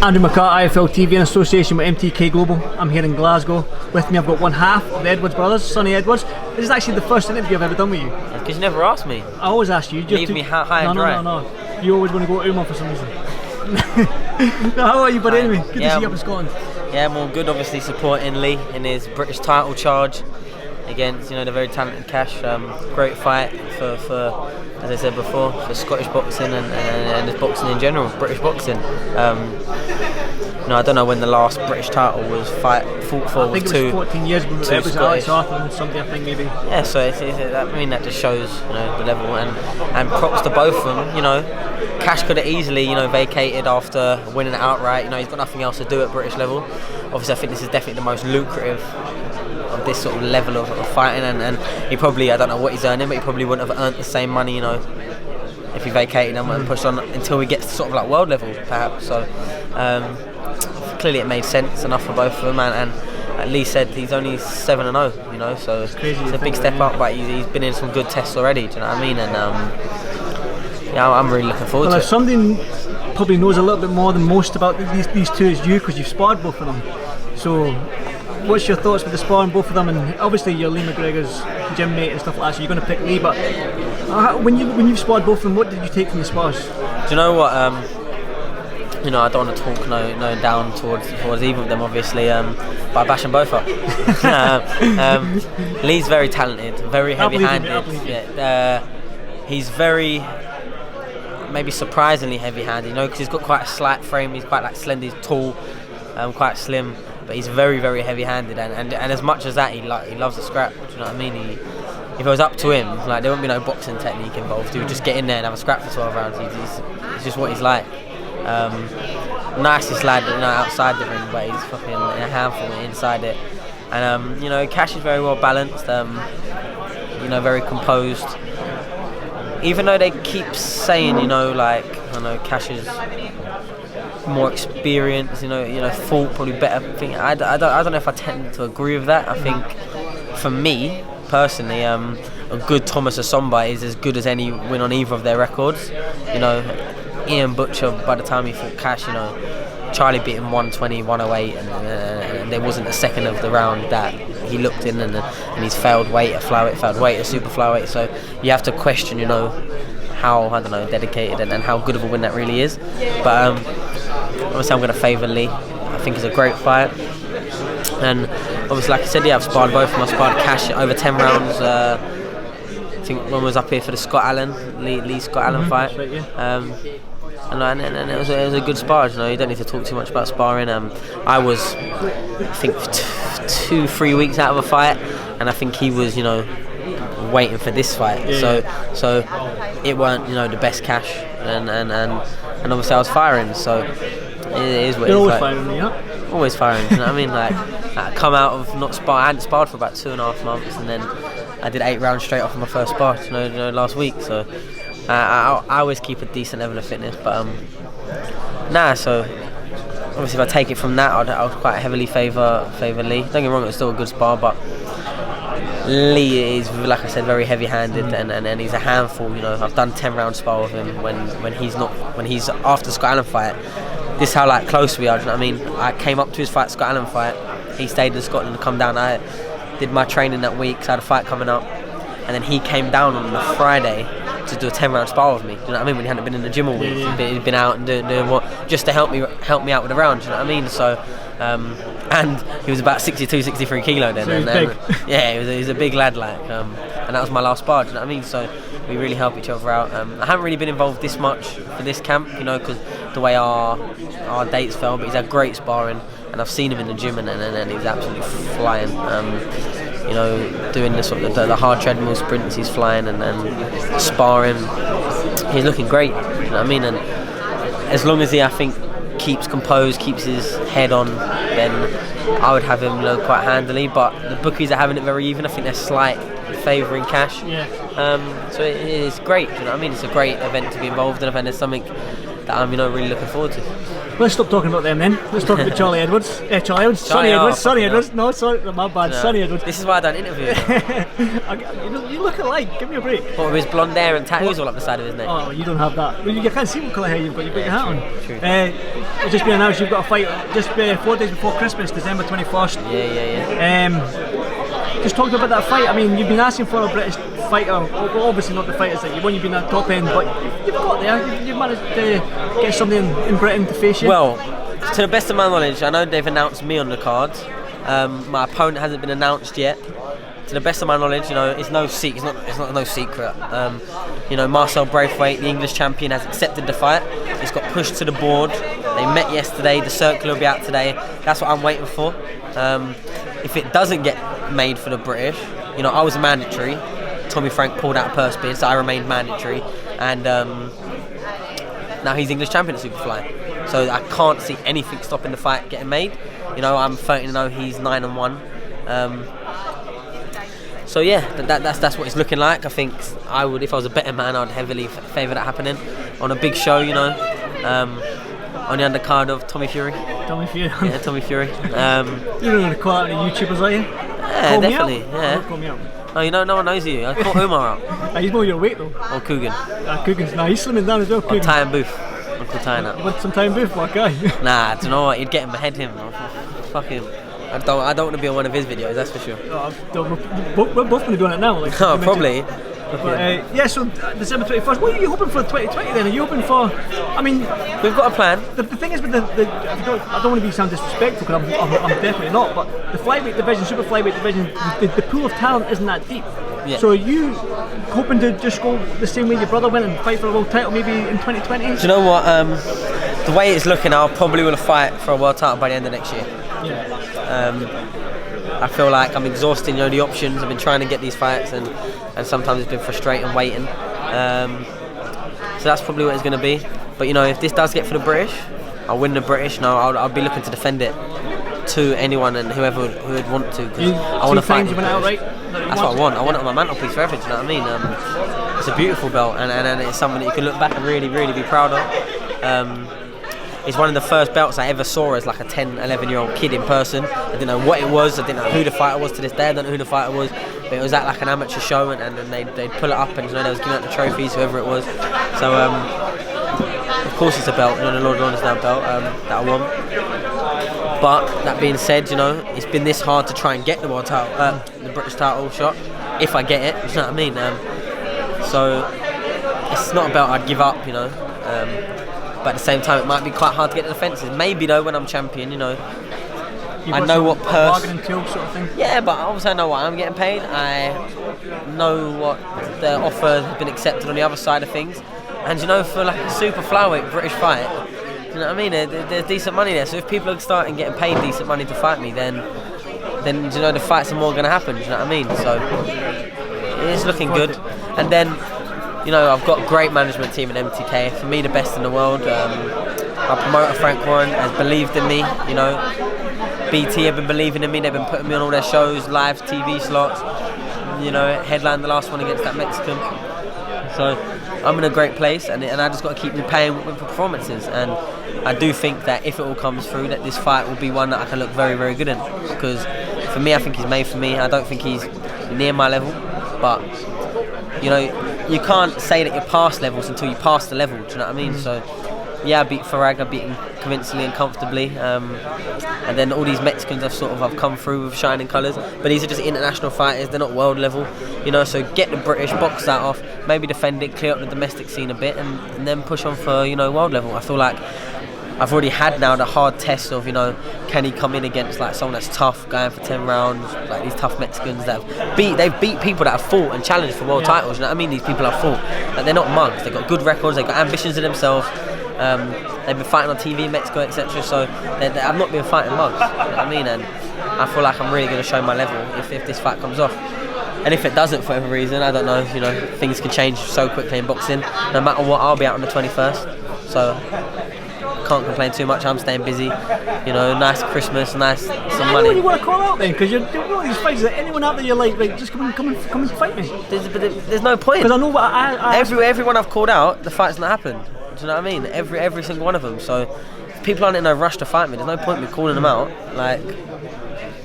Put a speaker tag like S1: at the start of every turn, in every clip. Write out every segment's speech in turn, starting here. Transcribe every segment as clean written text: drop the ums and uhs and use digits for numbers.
S1: Andrew McCART, IFL TV in association with MTK Global. I'm here in Glasgow. With me I've got one half of the Edwards brothers, Sonny Edwards. This is actually the first interview I've ever done with you.
S2: Because you never asked me.
S1: I always ask you.
S2: Leave me high and dry.
S1: No. You always want to go to Uma for some reason. No, how are you, buddy? Anyway, good to see you up in Scotland.
S2: Yeah, I'm all good. Obviously supporting Lee in his British title charge against, the very talented Kash. Great fight for, as I said before, for Scottish boxing and just boxing in general, British boxing. I don't know when the last British title was fought for.
S1: I think it was 14 years ago. It was Alex Arthur and somebody, I think, maybe.
S2: Yeah, so that just shows the level, and props to both of them. Kash could have easily vacated after winning it outright. He's got nothing else to do at British level. Obviously, I think this is definitely the most lucrative of this sort of level of fighting, and he probably, I don't know what he's earning, but he probably wouldn't have earned the same money, if he vacated and pushed on until he gets to sort of like world level, perhaps. So clearly it made sense enough for both of them, and Lee said he's only 7-0, so it's a big step up, but he's been in some good tests already, do you know what I mean? And I'm really looking forward to it.
S1: Well, if somebody probably knows a little bit more than most about these two is you, because you've sparred both of them. So what's your thoughts with the sparring both of them? And obviously you're Lee McGregor's gym mate and stuff like that, so you're going to pick Lee, but when you've sparred both of them, what did you take from the spars?
S2: Do you know what? I don't want to talk no down towards either of them, obviously, but I bash them both up. Lee's very talented, very heavy-handed. He's very, maybe surprisingly heavy-handed, because he's got quite a slight frame. He's quite slender, he's tall, quite slim, but he's very, very heavy-handed. And as much as that, he loves the scrap. Do you know what I mean? If it was up to him, there wouldn't be no boxing technique involved. He would just get in there and have a scrap for 12 rounds. It's just what he's like. Nicest lad, outside the ring, but he's fucking a handful inside it. And Kash is very well balanced. Very composed. Even though they keep saying, Kash is more experienced, fought probably better. I don't know if I tend to agree with that. I think, for me personally, a good Thomas Asomba is as good as any win on either of their records. Ian Butcher, by the time he fought Kash, Charlie beat him 120, 108, and there wasn't a second of the round that he looked in, and he's failed weight, a flyweight, failed weight, a super flyweight. So you have to question, how, dedicated and how good of a win that really is. But obviously I'm going to favour Lee. I think it's a great fight. And obviously, like I said, I've sparred both of them. I sparred Kash over 10 rounds. I think one was up here for the Scott Allen, Lee Scott Allen fight.
S1: Right, yeah.
S2: And it was a good spar. You don't need to talk too much about sparring. I was, I think, 2-3 weeks out of a fight, and I think he was, waiting for this fight.
S1: Yeah.
S2: So it weren't, the best Kash, and obviously I was firing. So it is what it is.
S1: You're always firing, yeah.
S2: Always firing. You know what I mean? I come out of not spar. I hadn't sparred for about 2.5 months, and then I did 8 rounds straight off of my first spar, last week. So I always keep a decent level of fitness, but so obviously if I take it from that, I would quite heavily favour Lee. Don't get me wrong, it's still a good spar, but Lee is, like I said, very heavy-handed, and he's a handful. I've done 10-round spar with him when he's after the Scott Allen fight. This is how close we are. Do you know what I mean? I came up to his Scott Allen fight. He stayed in Scotland to come down. I did my training that week, so I had a fight coming up, and then he came down on the Friday to do a 10-round spar with me. Do you know what I mean? When he hadn't been in the gym all week, he'd been out and doing what, just to help me out with the round. Do you know what I mean? So, and he was about 62, 63 kilo then.
S1: So he was big.
S2: Yeah, he was a big lad, and that was my last spar. Do you know what I mean? So we really help each other out. I haven't really been involved this much for this camp, because the way our dates fell. But he's had great sparring, and I've seen him in the gym, and he's absolutely flying. Doing the hard treadmill sprints, he's flying, and sparring, he's looking great. You know what I mean? And as long as he, I think, keeps composed, keeps his head on, then I would have him quite handily. But the bookies are having it very even. I think they're slight favouring Kash.
S1: Yeah.
S2: So it is great. You know what I mean? It's a great event to be involved in. I think there's something that I'm, you know, really looking forward to.
S1: Let's stop talking about them then. Let's talk about Charlie Edwards. Sonny Edwards. No, sorry, my bad.
S2: No,
S1: Sonny Edwards.
S2: This is why I don't interview him.
S1: You look alike. Give me a break.
S2: What, with his blonde hair and tattoos all up the side of his neck?
S1: Oh, you don't have that. Well, you can't see what colour hair you've got. You've got your hat on.
S2: True.
S1: It's just been announced you've got a fight just 4 days before Christmas, December 21st.
S2: Yeah.
S1: Just talking about that fight. I mean, you've been asking for a British fighter. Well, obviously not the fighters that you want. You've been at the top end, but you've got there. You've managed to get somebody in Britain to face you.
S2: Well, to the best of my knowledge, I know they've announced me on the card. My opponent hasn't been announced yet. To the best of my knowledge, you know, it's no secret. It's not no secret. You know, Marcel Braithwaite, the English champion, has accepted the fight. It's got pushed to the board. They met yesterday. The circular will be out today. That's what I'm waiting for. If it doesn't get made for the British, you know, I was a mandatory. Tommy Frank pulled out a purse bid, so I remained mandatory. And now he's English champion at Superfly. So I can't see anything stopping the fight getting made. You know, I'm 30-0, he's 9-1. So yeah, that's what it's looking like. I think I would, if I was a better man, I'd heavily favour that happening on a big show. You know, on the undercard of Tommy Fury.
S1: Tommy Fury.
S2: Yeah, Tommy Fury.
S1: You're not going to call out any YouTubers, are you?
S2: Yeah,
S1: call
S2: definitely.
S1: Me out?
S2: Yeah.
S1: Call me out.
S2: Oh, you know, no one knows you. I caught Umar out.
S1: He's more your weight though.
S2: Or Coogan.
S1: Coogan's he's slimming down as well.
S2: Or Ty and Booth. Uncle Ty now.
S1: You want some Ty and Booth, my guy?
S2: Nah, do you know what? You'd get him ahead him. Fuck him. I don't want to be on one of his videos, that's for sure.
S1: We're both going to be doing it now. Like,
S2: oh, probably.
S1: But, yeah, so December 21st. What are you hoping for 2020 then? Are you hoping for? I mean,
S2: we've got a plan.
S1: The thing is with I don't want to sound disrespectful because I'm definitely not. But the flyweight division, super flyweight division, the pool of talent isn't that deep.
S2: Yeah.
S1: So are you hoping to just go the same way your brother went and fight for a world title maybe in 2020?
S2: Do you know what? The way it's looking, I'll probably will fight for a world title by the end of next year.
S1: Yeah.
S2: I feel like I'm exhausting, you know, the options. I've been trying to get these fights and sometimes it's been frustrating waiting. So that's probably what it's going to be. But you know, if this does get for the British, I'll win the British. No, I'll be looking to defend it to anyone and whoever who would want to. Because I want to fight.
S1: You went outright?
S2: That's what I want. I want it on my mantelpiece forever. Do you know what I mean? It's a beautiful belt and it's something that you can look back and really, really be proud of. It's one of the first belts I ever saw as like a 10, 11-year-old kid in person. I didn't know what it was, I didn't know who the fighter was. To this day I don't know who the fighter was, but it was at like an amateur show and then they'd pull it up and you know, they was giving out the trophies, whoever it was. So of course it's a belt, you know, the Lord of Honor's now belt that I won. But that being said, you know, it's been this hard to try and get the world title, the British title shot, if I get it, you know what I mean? So it's not a belt I'd give up, you know. But at the same time, it might be quite hard to get to the fences. Maybe though, when I'm champion, you know, I know what purse.
S1: Bargaining tool sort of thing.
S2: Yeah, but obviously I know what I'm getting paid. I know what the offer has been accepted on the other side of things, and you know, for like a super flyweight British fight, you know what I mean? There's decent money there. So if people are starting getting paid decent money to fight me, then you know the fights are more going to happen. You know what I mean? So it's looking good, and then. You know, I've got a great management team in MTK. For me, the best in the world. My promoter Frank Warren has believed in me. You know, BT have been believing in me. They've been putting me on all their shows, live TV slots. You know, headline the last one against that Mexican. So I'm in a great place, and I just got to keep repaying with performances. And I do think that if it all comes through, that this fight will be one that I can look very, very good in. Because for me, I think he's made for me. I don't think he's near my level, but you know. You can't say that you're past levels until you pass the level, do you know what I mean? So, yeah, I beat FAROOQ, I beat him convincingly and comfortably. And then all these Mexicans I've come through with shining colours. But these are just international fighters, they're not world level. You know, so get the British, box that off, maybe defend it, clear up the domestic scene a bit, and then push on for, you know, world level. I feel like I've already had now the hard test of, you know, can he come in against like someone that's tough, going for 10 rounds, like these tough Mexicans that they've beat people that have fought and challenged for world titles, you know what I mean? These people have fought, like they're not mugs, they've got good records, they've got ambitions in themselves, they've been fighting on TV in Mexico, etc. So I've not been fighting mugs, you know what I mean? And I feel like I'm really going to show my level if this fight comes off. And if it doesn't for whatever reason, I don't know, you know, things can change so quickly in boxing. No matter what, I'll be out on the 21st, so can't complain too much. I'm staying busy, you know, nice Christmas, nice some money.
S1: Anyone you want to call out then? Because you're doing all these fights. Anyone out there you're like just come and fight me?
S2: There's no point.
S1: Because I know what
S2: everyone I've called out, the fight's not happened. Do you know what I mean? Every single one of them. So if people aren't in no rush to fight me, there's no point in me calling them out. Like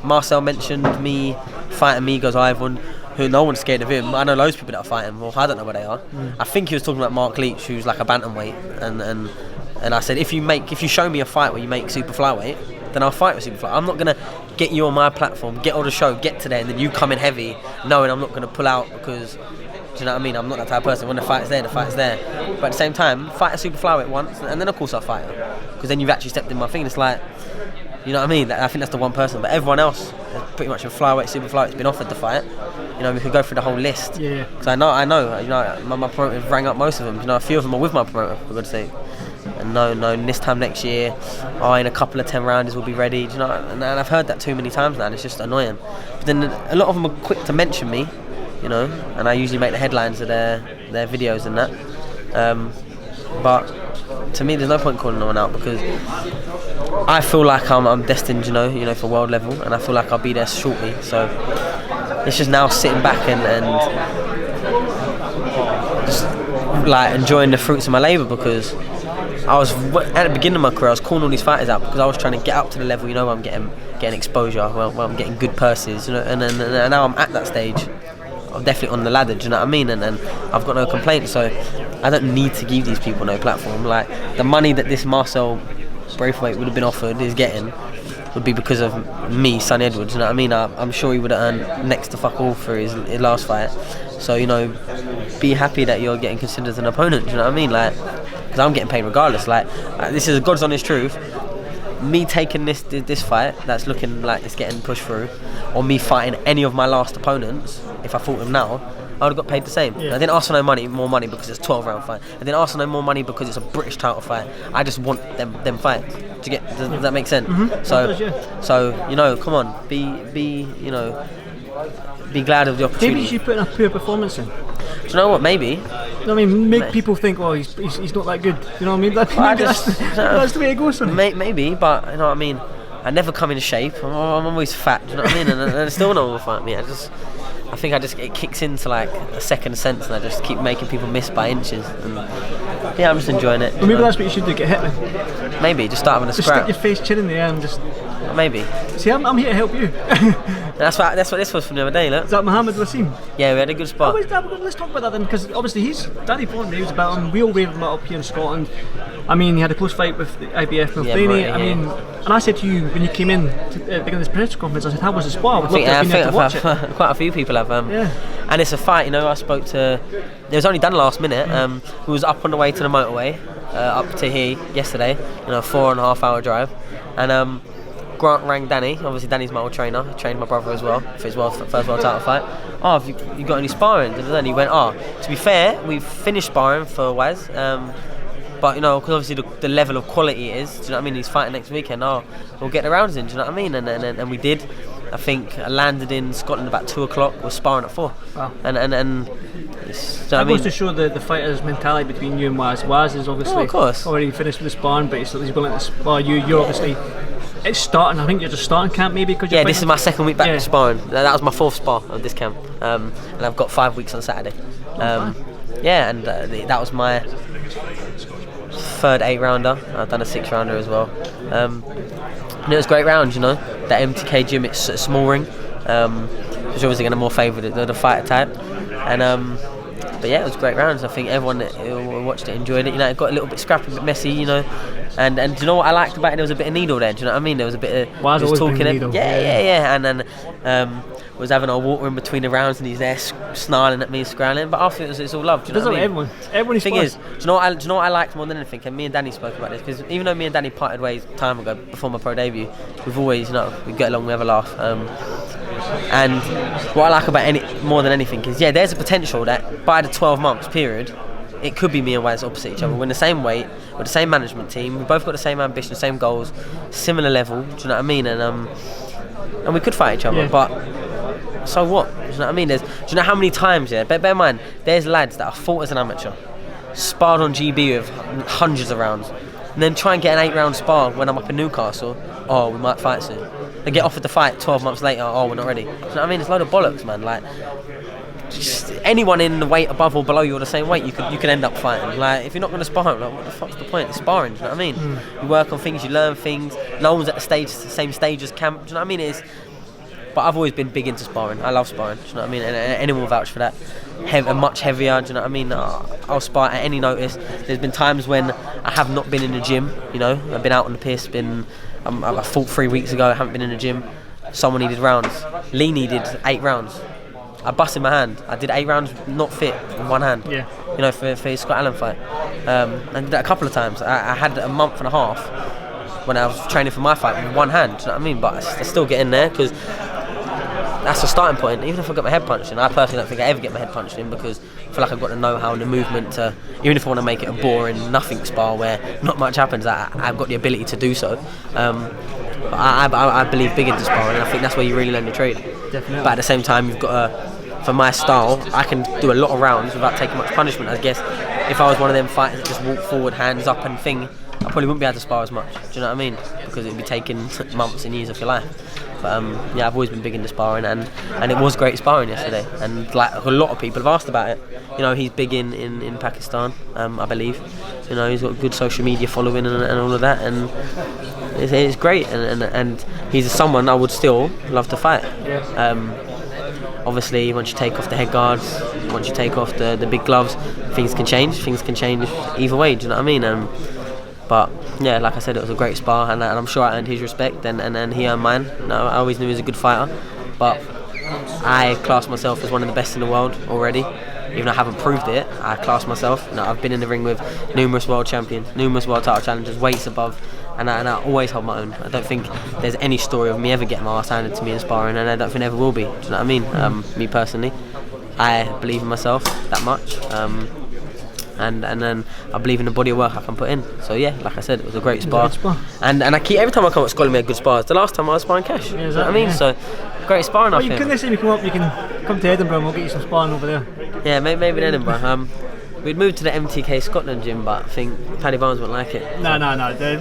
S2: Marcel mentioned me fighting Migos Ivan, who no one's scared of him. I know loads of people that are fighting. Well, I don't know where they are. I think he was talking about Mark Leach, who's like a bantamweight, and I said if you show me a fight where you make super flyweight, then I'll fight with super flyweight. I'm not gonna get you on my platform, get on the show, get to there, and then you come in heavy, knowing I'm not gonna pull out because. Do you know what I mean? I'm not that type of person. When the fight's there, the fight's there. But at the same time, fight a super flyweight once, and then of course I'll fight her. Because then you've actually stepped in my thing. It's like, you know what I mean? I think that's the one person. But everyone else, pretty much in flyweight, super flyweight, has been offered the fight. You know, we could go through the whole list. Yeah. Because I know. You know, my promoter rang up most of them. You know, a few of them are with my promoter, for God's sake. And no, this time next year, in a couple of 10 rounders we'll be ready. Do you know? And I've heard that too many times now. And it's just annoying. But then a lot of them are quick to mention me. You know, and I usually make the headlines of their videos and that. But to me, there's no point calling no one out because I feel like I'm destined, you know, for world level, and I feel like I'll be there shortly. So it's just now sitting back and just like enjoying the fruits of my labour because I was at the beginning of my career, I was calling all these fighters out because I was trying to get up to the level, you know, where I'm getting exposure, where I'm getting good purses, you know, and now I'm at that stage. I'm definitely on the ladder, do you know what I mean? And I've got no complaints, so I don't need to give these people no platform. Like the money that this Marcel Braithwaite would have been offered would be because of me, Sonny Edwards, you know what I mean? I'm sure he would have earned next to fuck all for his last fight. So, you know, be happy that you're getting considered as an opponent, do you know what I mean? Like, because I'm getting paid regardless. Like this is God's honest truth. Me taking this fight that's looking like it's getting pushed through, or me fighting any of my last opponents, if I fought them now, I would have got paid the same. Yeah. I didn't ask for more money because it's a 12-round fight. I didn't ask for no more money because it's a British title fight. I just want them fights. Does that make sense? Mm-hmm. So you know, come on, be glad of the opportunity.
S1: Maybe you should put in a poor performance in.
S2: Do you know what? Maybe.
S1: I mean, make people think, oh, he's not that good. You know what I mean? That's the way it goes.
S2: Maybe, but you know what I mean. I never come in shape. I'm always fat. Do you know what I mean? And still no one will fight me. I think it kicks into like a second sense, and I just keep making people miss by inches. And yeah, I'm just enjoying it.
S1: Well, maybe that's what you should do. Get hit then.
S2: Maybe just start having a scrap.
S1: Stick your face chin in the air and just.
S2: Maybe.
S1: See, I'm here to help you.
S2: That's what this was from the other day, look.
S1: Is that Mohammed Wasim?
S2: Yeah, we had a good spot.
S1: Let's talk about that then, because obviously Danny Thornton raves about him. We all raved him up here in Scotland. I mean, he had a close fight with the IBF Mulvaney.
S2: Yeah,
S1: I mean, and I said to you when you came in to begin this press conference, I said, how was the spar? I think
S2: quite a few people have. And it's a fight, you know, I spoke to... It was only done last minute. We was up on the way to the motorway, up to here yesterday, you know, 4.5 hour drive. And Grant rang Danny. Obviously Danny's my old trainer. He trained my brother as well for his first world title fight. Have you got any sparring? And then he went, to be fair, we've finished sparring for Waz, but you know, because obviously the level of quality it is, do you know what I mean? He's fighting next weekend. We'll get the rounds in, do you know what I mean? And we did. I think I landed in Scotland about 2 o'clock. Was sparring at 4. Wow. And it's, that goes
S1: to show the fighter's mentality between you and Waz. Waz is obviously already finished with the sparring, but he's going to spar you. You're obviously. It's starting. I think you're just starting camp maybe because
S2: this is my second week back to sparring. That was my 4th spar of this camp, and I've got 5 weeks on Saturday. That was my 3rd 8-rounder. I've done a 6-rounder as well, and it was a great round. You know, that MTK gym, it's a small ring, which obviously going to more favour the fighter type, and but yeah, it was great rounds. I think everyone who watched it enjoyed it. You know, it got a little bit scrappy, a bit messy. You know, and do you know what I liked about it? There was a bit of needle there. Do you know what I mean? There was a bit of
S1: was talking.
S2: Yeah. And then was having our water in between the rounds, and he's there snarling at me, scowling. But after it's all love. Do you know what I mean?
S1: Everyone.
S2: The thing is, do you know what I liked more than anything? And me and Danny spoke about this because even though me and Danny parted ways time ago before my pro debut, we've always, we get along, we have a laugh. And what I like about more than anything is, there's a potential that by the 12 months period, it could be me and Waz opposite each other. We're in the same weight, we're the same management team, we both got the same ambition, same goals, similar level. Do you know what I mean? And we could fight each other, but so what? Do you know what I mean? Do you know how many times? Bear in mind, there's lads that are fought as an amateur, sparred on GB with hundreds of rounds, and then try and get an 8-round spar when I'm up in Newcastle. We might fight soon. They get offered the fight 12 months later. We're not ready. Do you know what I mean? It's a load of bollocks, man. Like, just anyone in the weight above or below you or the same weight, you could end up fighting. Like, if you're not going to spar, like, what the fuck's the point? It's sparring, do you know what I mean? You work on things, you learn things. No one's at the same stage as camp, do you know what I mean? But I've always been big into sparring. I love sparring, do you know what I mean? And anyone will vouch for that. Much heavier, do you know what I mean? I'll spar at any notice. There's been times when I have not been in the gym, you know. I've been out on the piss, I fought 3 weeks ago, I haven't been in the gym. Someone needed rounds. Lee needed 8 rounds. I busted my hand. I did 8 rounds not fit in one hand. Yeah. You know, for his Scott Allen fight. I did that a couple of times. I had a month and a half when I was training for my fight with one hand, do you know what I mean? But I still get in there because that's the starting point. Even if I got my head punched in, I personally don't think I ever get my head punched in because I feel like I've got the know-how and the movement to, even if I want to make it a boring, nothing spar where not much happens, I've got the ability to do so. But I believe big into sparring, and I think that's where you really learn your trade.
S1: Definitely.
S2: But at the same time, you've got for my style, I can do a lot of rounds without taking much punishment. I guess if I was one of them fighters that just walk forward, hands up and thing, I probably wouldn't be able to spar as much. Do you know what I mean? Because it'd be taking months and years of your life. But yeah, I've always been big into sparring, and it was great sparring yesterday. And like a lot of people have asked about it. You know, he's big in Pakistan, I believe. You know, he's got good social media following and all of that, and it's great. And he's someone I would still love to fight. Obviously, once you take off the head guards, once you take off the big gloves, things can change. Things can change either way. Do you know what I mean? But yeah, like I said, it was a great spar, and I'm sure I earned his respect, and he earned mine. No, I always knew he was a good fighter, but I class myself as one of the best in the world already. Even though I haven't proved it, I class myself. I've been in the ring with numerous world champions, numerous world title challengers, weights above, and I always hold my own. I don't think there's any story of me ever getting my ass handed to me in sparring, and I don't think there ever will be. Do you know what I mean? Me personally, I believe in myself that much. And then I believe in the body of work I can put in. So yeah, like I said, it was a great spar. And I keep, every time I come up, Scotland made good spars. The last time I was sparring Cash. Yeah, you know what I mean? Yeah. So great sparring.
S1: Well, next time you come up, you can come to Edinburgh and we'll get you some sparring over there.
S2: Yeah, maybe in Edinburgh. We'd moved to the MTK Scotland gym, but I think Paddy Barnes wouldn't like it.
S1: No.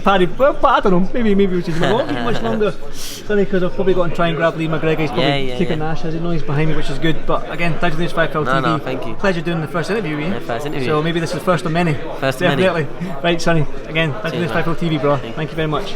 S1: Paddy, well, I don't know. Maybe we should won't be much longer. It's only because I've probably got to try and grab Lee McGregor. He's probably kicking Nash. I didn't know he's behind me, which is good. But again, thanks for this 5 TV.
S2: No, thank you.
S1: Pleasure doing the first interview, Ian.
S2: Yeah, first interview.
S1: So maybe this is first of many.
S2: First of many.
S1: Definitely. Right, Sonny. Again, thanks for this 5 TV, bro. Thank you very much.